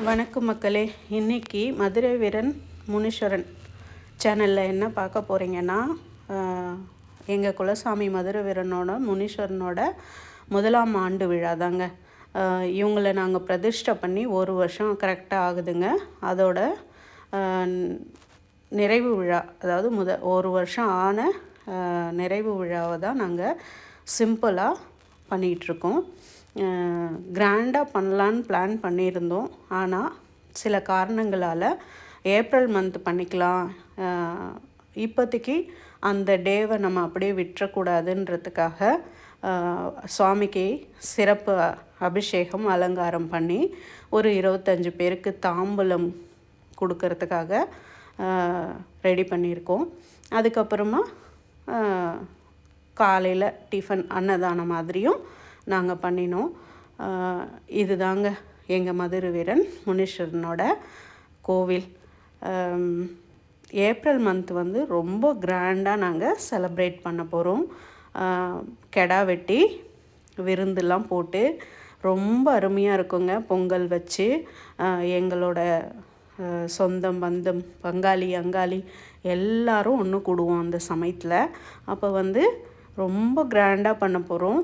வணக்கம் மக்களே. இன்றைக்கி மதுரை வீரன் முனீஸ்வரன் சேனலில் என்ன பார்க்க போகிறீங்கன்னா, எங்கள் குலசாமி மதுரை வீரனோட முனீஸ்வரனோட 1ஆம் ஆண்டு விழா தாங்க. இவங்களை நாங்கள் பிரதிஷ்டை பண்ணி 1 வருஷம் கரெக்டாக ஆகுதுங்க. அதோட நிறைவு விழா, அதாவது 1 வருஷம் ஆன நிறைவு விழாவை தான் நாங்கள் சிம்பிளாக பண்ணிகிட்ருக்கோம். கிராண்டாக பண்ணலான்னு பிளான் பண்ணியிருந்தோம். ஆனால் சில காரணங்களால் ஏப்ரல் மந்த் பண்ணிக்கலாம், இப்போதைக்கு அந்த டேவை நம்ம அப்படியே விட்டுறக்கூடாதுன்றதுக்காக சுவாமிக்கு சிறப்பு அபிஷேகம் அலங்காரம் பண்ணி ஒரு 25 பேருக்கு தாம்பூலம் கொடுக்கறதுக்காக ரெடி பண்ணியிருக்கோம். அதுக்கப்புறமா காலையில் டிஃபன் அன்னதானம் மாதிரியும் நாங்கள் பண்ணினோம். இது தாங்க எங்கள் மதுரை வீரன் முனீஸ்வரனோட கோவில். ஏப்ரல் மந்த் வந்து ரொம்ப கிராண்டாக நாங்கள் செலப்ரேட் பண்ண போகிறோம். கெடா வெட்டி விருந்தெல்லாம் போட்டு ரொம்ப அருமையாக இருக்குங்க. பொங்கல் வச்சு எங்களோட சொந்தம் பந்தம் பங்காளி அங்காளி எல்லாரும் ஒன்று கூடுவோம் அந்த சமயத்தில். அப்போ வந்து ரொம்ப கிராண்டாக பண்ண போகிறோம்.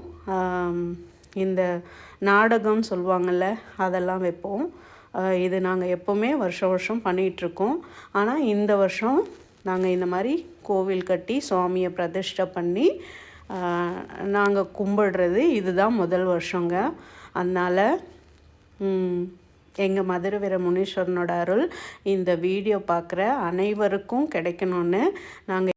இந்த நாடகம்னு சொல்லுவாங்கள்ல, அதெல்லாம் வைப்போம். இது நாங்கள் எப்போவுமே வருஷம் பண்ணிகிட்ருக்கோம். ஆனால் இந்த வருஷம் நாங்கள் இந்த மாதிரி கோவில் கட்டி சுவாமியை பிரதிஷ்டை பண்ணி நாங்கள் கும்பிடுறது இதுதான் முதல் வருஷங்க. அதனால் எங்கள் மதுரை வீர முனீஸ்வரனோட அருள் இந்த வீடியோ பார்க்குற அனைவருக்கும் கிடைக்கணும்னு நாங்கள்